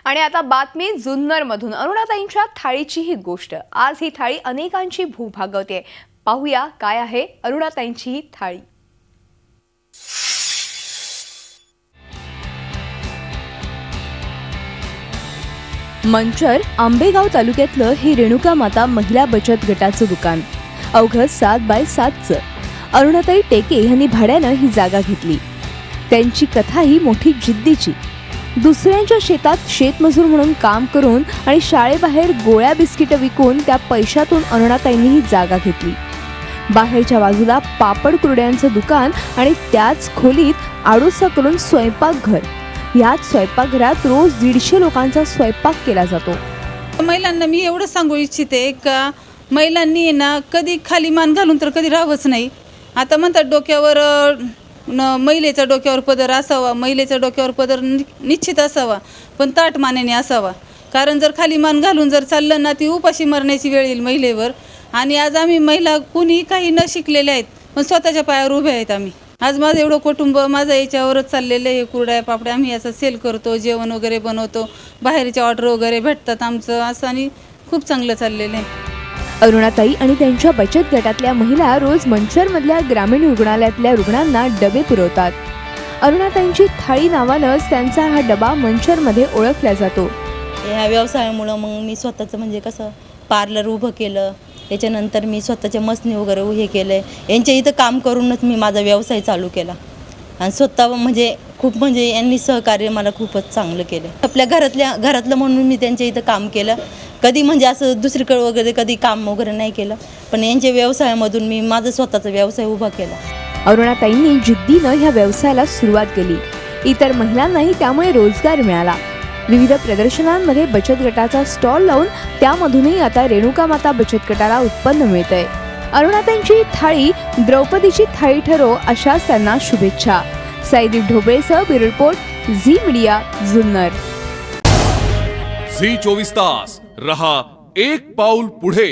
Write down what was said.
आणि आता बातमी जुन्नरमधून अरुणाताईंच्या थाळीची ही गोष्ट। आज ही थाळी अनेकांची भूक भागवते। पाहूया काय आहे अरुणाताईंची ही थाळी। मंचर आंबेगाव तालुक्यातलं हे रेणुका माता महिला बचत गटाचं दुकान अवघं 7x7चं। अरुणाताई टेके यांनी भाड्यानं ही जागा घेतली। त्यांची कथा ही मोठी जिद्दीची। दुसऱ्यांच्या शेतात शेतमजूर म्हणून काम करून आणि शाळेबाहेर गोळ्या बिस्किट विकून त्या पैशातून अरुणाताईंनी ही जागा घेतली। बाहेरच्या बाजूला पापड कुरड्यांचं दुकान आणि त्याच खोलीत आडोसा करून स्वयंपाकघर। याच स्वयंपाकघरात रोज 150 लोकांचा स्वयंपाक केला जातो। महिलांना मी एवढं सांगू इच्छिते का महिलांनी ना कधी खाली मान घालून तर कधी राहावंच नाही। आता म्हणतात डोक्यावर महिलेच्या डोक्यावर पदर असावा, महिलेच्या डोक्यावर पदर निश्चित असावा, पण ताट मानेने असावा। कारण जर खाली मान घालून जर चाललं ना ती उपाशी मरण्याची वेळ येईल महिलेवर। आणि आज आम्ही महिला कुणी काही न शिकलेल्या आहेत पण स्वतःच्या पायावर उभे आहेत। आम्ही आज माझं एवढं कुटुंब माझं याच्यावरच चाललेलं आहे। कुरड्या पापड्या आम्ही याचा सेल करतो, जेवण वगैरे बनवतो, बाहेरचे ऑर्डर वगैरे भेटतात आमचं असं आणि खूप चांगलं चाललेलं आहे। अरुणाताई आणि त्यांच्या बचत गटातल्या महिला रोज मंचरमधल्या ग्रामीण रुग्णालयातल्या रुग्णांना डबे पुरवतात। अरुणाताईंची थाळी नावानंच त्यांचा हा डबा मंचरमध्ये ओळखला जातो। ह्या व्यवसायामुळं मग मी स्वतःचं म्हणजे कसं पार्लर उभं केलं, त्याच्यानंतर मी स्वतःच्या मसनी वगैरे हे केलं। यांच्या इथं काम करूनच मी माझा व्यवसाय चालू केला आणि स्वतः म्हणजे खूप म्हणजे यांनी सहकार्य मला खूपच चांगलं केलं। आपल्या घरातलं म्हणून मी त्यांच्या इथं काम केलं। कधी म्हणजे असं दुसरीकडे वगैरे कधी काम वगैरे नाही केलं, पण यांच्या व्यवसायामधून मी माझा स्वतःचा व्यवसाय उभा केला। अरुणाताईंनी जिद्दीनं ह्या व्यवसायाला सुरुवात केली। इतर महिलांनाही त्यामुळे रोजगार मिळाला। विविध प्रदर्शनांमध्ये बचत गटाचा स्टॉल लावून त्यामधूनही आता रेणुका माता बचत गटाला उत्पन्न मिळतंय। अरुणाताईंची थाळी द्रौपदीची थाळी ठरो अशाच त्यांना शुभेच्छा। सईदीप ढोबळेसह bureau report Zee media Junnar. Zee 24 तास रहा एक पाऊल पुढे।